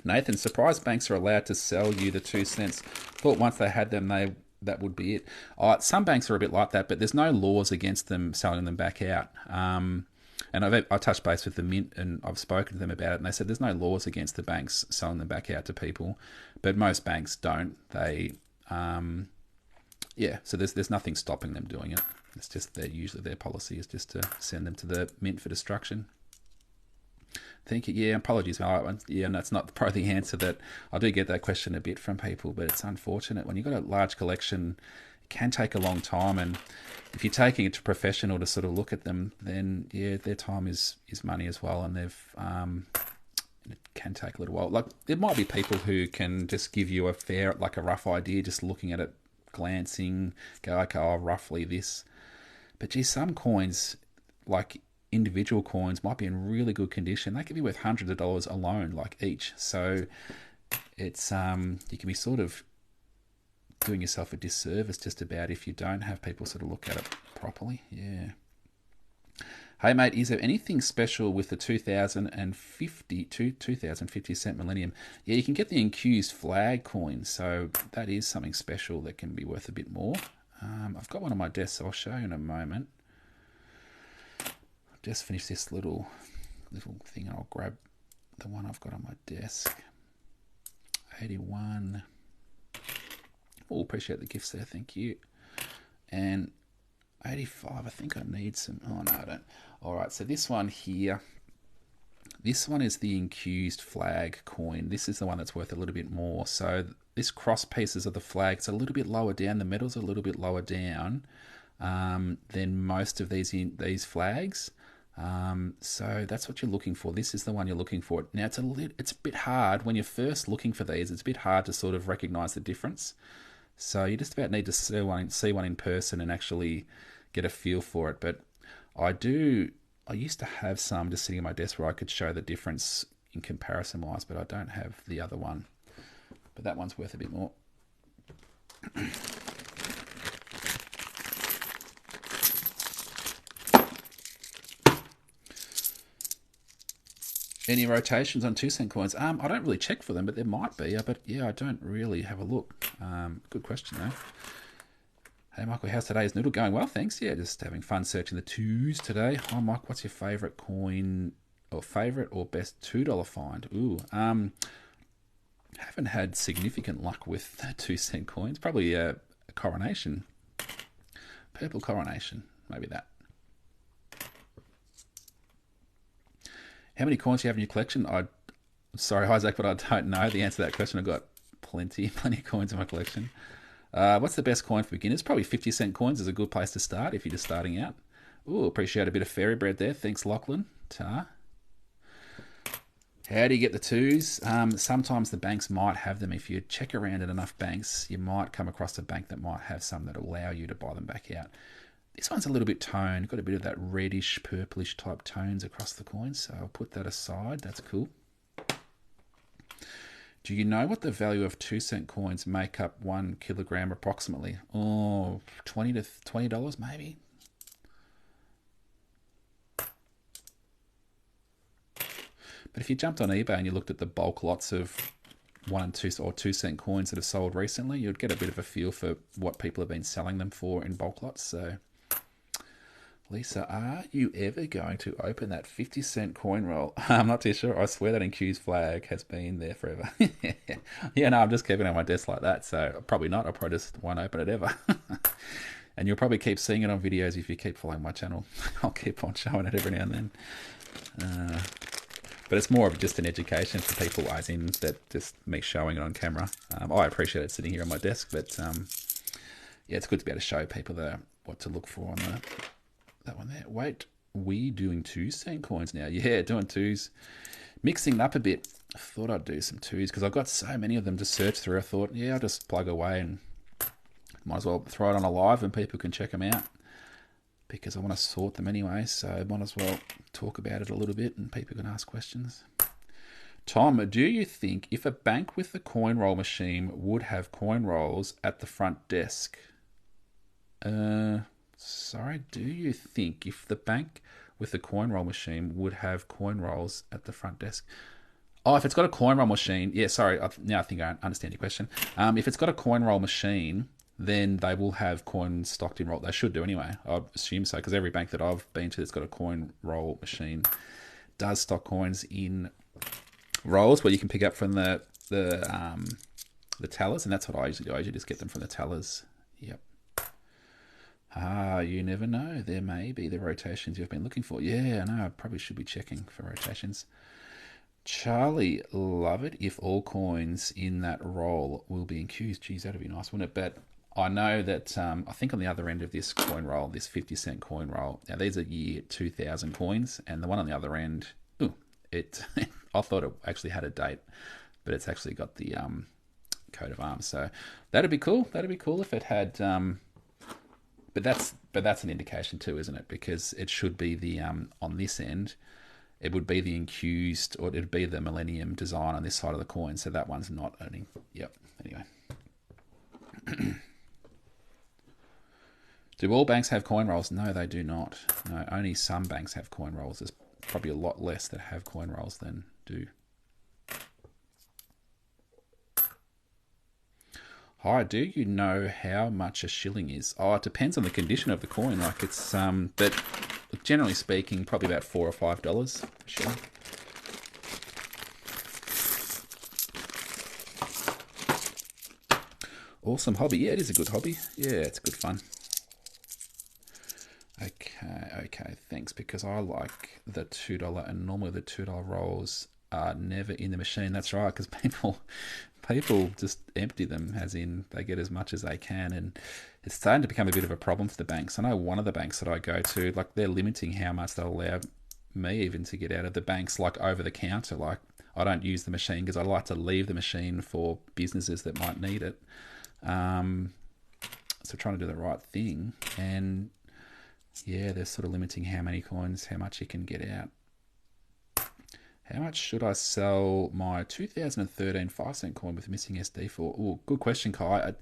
Nathan, surprised banks are allowed to sell you the 2 cents. Thought once they had them, that would be it. Some banks are a bit like that, but there's no laws against them selling them back out. And I touched base with the Mint, and I've spoken to them about it, and they said there's no laws against the banks selling them back out to people, but most banks don't. They, so there's nothing stopping them doing it. It's just usually their policy is just to send them to the Mint for destruction. Thank you. Yeah, apologies. Yeah, and that's not probably the answer. That I do get that question a bit from people, but it's unfortunate when you've got a large collection. It can take a long time, and if you're taking it to a professional to sort of look at them, then yeah, their time is money as well, and it can take a little while. Like there might be people who can just give you a rough idea, just looking at it, glancing, go okay, roughly this. But geez, some coins like individual coins might be in really good condition. They could be worth hundreds of dollars alone, like each. So it's you can be sort of doing yourself a disservice just about if you don't have people sort of look at it properly. Yeah. Hey mate, is there anything special with the 2050 cent millennium? Yeah, you can get the Infused flag coin, so that is something special that can be worth a bit more. I've got one on my desk, so I'll show you in a moment. Just finish this little thing and I'll grab the one I've got on my desk. 81. Oh, appreciate the gifts there, thank you. And 85, I think I need some. Oh no, I don't. Alright, so this one here, this one is the Infused flag coin. This is the one that's worth a little bit more. So this cross pieces of the flag, it's a little bit lower down, the metal's a little bit lower down than most of these flags. So that's what you're looking for. This is the one you're looking for. Now it's a bit hard when you're first looking for these. It's a bit hard to sort of recognize the difference. So you just about need to see one in person and actually get a feel for it. But I used to have some just sitting on my desk where I could show the difference in comparison wise, but I don't have the other one. But that one's worth a bit more. Any rotations on 2 cent coins? I don't really check for them, but there might be. But yeah, I don't really have a look. Good question though. Hey Michael, how's today's Noodle going? Well, thanks. Yeah, just having fun searching the twos today. Hi Mike, what's your favourite coin or favourite or best $2 find? Ooh, haven't had significant luck with 2 cent coins. Probably a coronation, purple coronation, maybe that. How many coins do you have in your collection? Sorry, Isaac, but I don't know the answer to that question. I've got plenty of coins in my collection. What's the best coin for beginners? Probably 50 cent coins is a good place to start if you're just starting out. Ooh, appreciate a bit of fairy bread there. Thanks, Lachlan. Ta. How do you get the twos? Sometimes the banks might have them. If you check around at enough banks, you might come across a bank that might have some that allow you to buy them back out. This one's a little bit toned, got a bit of that reddish, purplish type tones across the coin, so I'll put that aside. That's cool. Do you know what the value of 2 cent coins make up 1 kilogram approximately? Oh, $20 to $20 maybe. But if you jumped on eBay and you looked at the bulk lots of 1 and 2 or 2 cent coins that have sold recently, you'd get a bit of a feel for what people have been selling them for in bulk lots. So, Lisa, are you ever going to open that 50 cent coin roll? I'm not too sure. I swear that Infused flag has been there forever. Yeah, no, I'm just keeping it on my desk like that. So probably not. I probably just won't open it ever. And you'll probably keep seeing it on videos if you keep following my channel. I'll keep on showing it every now and then. But it's more of just an education for people, as in that just me showing it on camera. I appreciate it sitting here on my desk, but yeah, it's good to be able to show people what to look for on that one there. Wait, we doing 2 cent coins now? Yeah, doing twos, mixing it up a bit. I thought I'd do some twos because I've got so many of them to search through. I thought, yeah, I'll just plug away and might as well throw it on a live and people can check them out, because I want to sort them anyway, so I might as well talk about it a little bit and people can ask questions. Tom, do you think if a bank with a coin roll machine would have coin rolls at the front desk? Sorry, do you think if the bank with a coin roll machine would have coin rolls at the front desk? Oh, if it's got a coin roll machine, yeah, sorry, now I think I understand your question. If it's got a coin roll machine, then they will have coins stocked in roll. They should do anyway. I assume so, because every bank that I've been to that's got a coin roll machine does stock coins in rolls where you can pick up from the tellers, and that's what I usually do. I usually just get them from the tellers. Yep. You never know. There may be the rotations you've been looking for. Yeah, I know. I probably should be checking for rotations. Charlie, love it if all coins in that roll will be infused. Geez, that'd be nice, wouldn't it? But I know that I think on the other end of this coin roll, this 50-cent coin roll, now these are year 2000 coins, and the one on the other end, it I thought it actually had a date, but it's actually got the coat of arms. So that'd be cool. That'd be cool if it had. But that's an indication too, isn't it? Because it should be the on this end, it would be the infused, or it'd be the Millennium design on this side of the coin. So that one's not earning. Yep. Anyway. Do all banks have coin rolls? No, they do not. No, only some banks have coin rolls. There's probably a lot less that have coin rolls than do. Hi, do you know how much a shilling is? Oh, it depends on the condition of the coin. Like it's but generally speaking, probably about $4 or $5 a shilling. Awesome hobby. Yeah, it is a good hobby. Yeah, it's good fun. Okay, thanks. Because I like the $2, and normally the $2 rolls are never in the machine. That's right, because people just empty them, as in they get as much as they can, and it's starting to become a bit of a problem for the banks. I know one of the banks that I go to, like they're limiting how much they'll allow me even to get out of the banks, like over the counter. Like I don't use the machine because I like to leave the machine for businesses that might need it. So trying to do the right thing, and yeah, they're sort of limiting how many coins, how much you can get out. How much should I sell my 2013 5-cent coin with missing SD for? Oh, good question, Kai.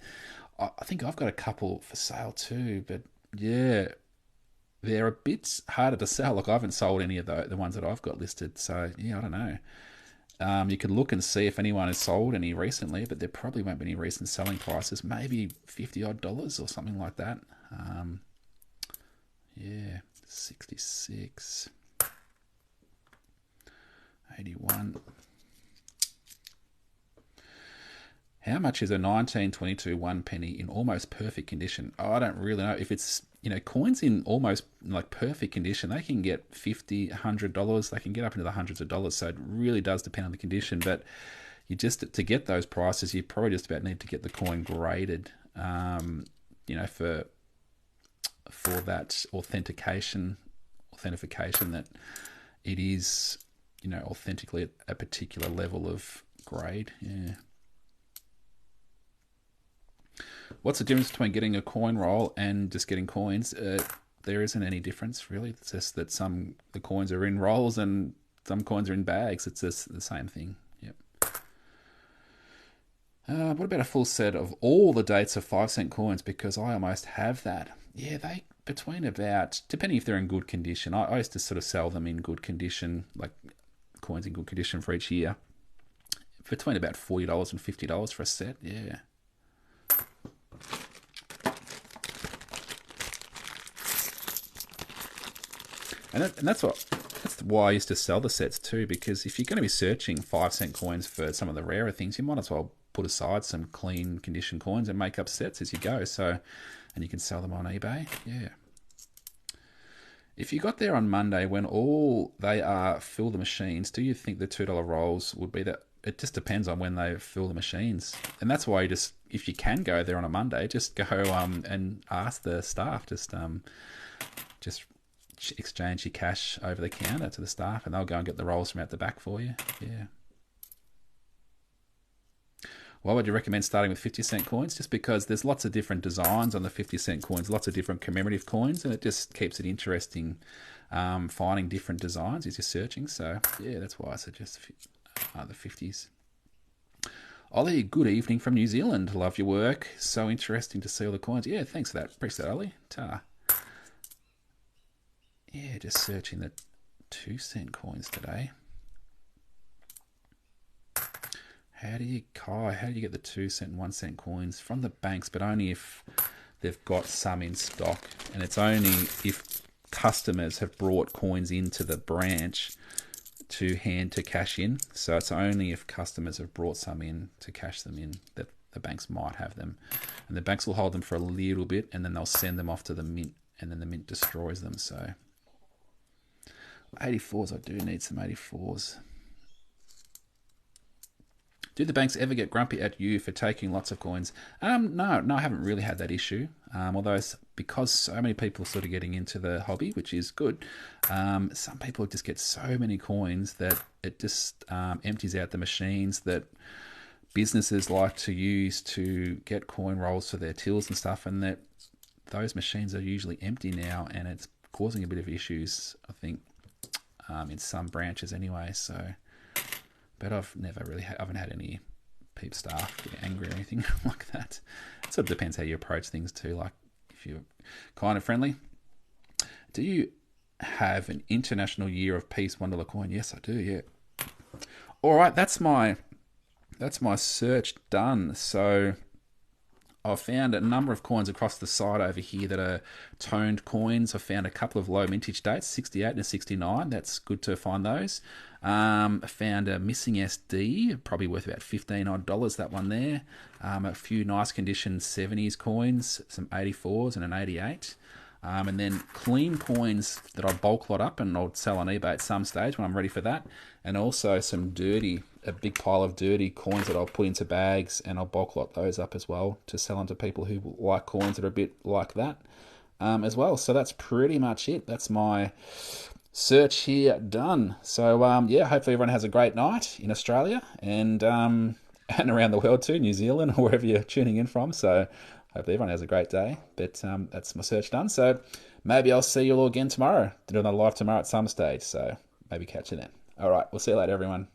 I think I've got a couple for sale too, but yeah, they're a bit harder to sell. Like I haven't sold any of the ones that I've got listed, so yeah, I don't know. You could look and see if anyone has sold any recently, but there probably won't be any recent selling prices. Maybe $50 odd or something like that. Yeah, 66. 81. How much is a 1922 1 penny in almost perfect condition? Oh, I don't really know. If it's, coins in almost like perfect condition, they can get $50, $100. They can get up into the hundreds of dollars. So it really does depend on the condition. But you just, to get those prices, you probably just about need to get the coin graded, for that authentication that it is, authentically at a particular level of grade. Yeah. What's the difference between getting a coin roll and just getting coins? There isn't any difference, really. It's just that the coins are in rolls and some coins are in bags. It's just the same thing. Yep. What about a full set of all the dates of 5-cent coins? Because I almost have that. Yeah, they between about, depending if they're in good condition. I used to sort of sell them in good condition, like coins in good condition for each year, between about $40 and $50 for a set. Yeah. And that's why I used to sell the sets too, because if you're going to be searching 5-cent coins for some of the rarer things, you might as well put aside some clean condition coins and make up sets as you go. So, and you can sell them on eBay. Yeah. If you got there on Monday when all they are fill the machines, do you think the $2 rolls would be that? It just depends on when they fill the machines. And that's why if you can go there on a Monday, just go and ask the staff, just exchange your cash over the counter to the staff, and they'll go and get the rolls from out the back for you. Yeah. Why would you recommend starting with 50-cent coins? Just because there's lots of different designs on the 50-cent coins, lots of different commemorative coins, and it just keeps it interesting finding different designs as you're searching. So, yeah, that's why I suggest the 50s. Ollie, good evening from New Zealand. Love your work. So interesting to see all the coins. Yeah, thanks for that. Appreciate that, Ollie. Ta. Yeah, just searching the 2-cent coins today. How do you get the 2-cent and 1-cent coins from the banks, but only if they've got some in stock, and it's only if customers have brought coins into the branch to cash in. So it's only if customers have brought some in to cash them in that the banks might have them, and the banks will hold them for a little bit, and then they'll send them off to the mint, and then the mint destroys them. So 84s, I do need some 84s. Do the banks ever get grumpy at you for taking lots of coins? No, I haven't really had that issue. Although because so many people are sort of getting into the hobby, which is good, some people just get so many coins that it just empties out the machines that businesses like to use to get coin rolls for their tills and stuff, and that those machines are usually empty now, and it's causing a bit of issues, I think, in some branches anyway. So. But I've never really haven't had any peep staff get angry or anything like that. It sort of depends how you approach things too. Like if you're kind of friendly. Do you have an International Year of Peace $1 coin? Yes, I do. Yeah. All right, that's my search done. So I've found a number of coins across the side over here that are toned coins. I found a couple of low mintage dates, 68 and 69. That's good to find those. I found a missing SD, probably worth about $15 odd, that one there. A few nice condition 70s coins, some 84s and an 88. And then clean coins that I bulk lot up and I'll sell on eBay at some stage when I'm ready for that. And also some a big pile of dirty coins that I'll put into bags, and I'll bulk lot those up as well to sell on to people who like coins that are a bit like that as well. So that's pretty much it. That's my search here done. So yeah, hopefully everyone has a great night in Australia and around the world too, New Zealand or wherever you're tuning in from. So hopefully everyone has a great day. But that's my search done. So maybe I'll see you all again tomorrow. Do another live tomorrow at some stage. So maybe catch you then. All right, we'll see you later, everyone.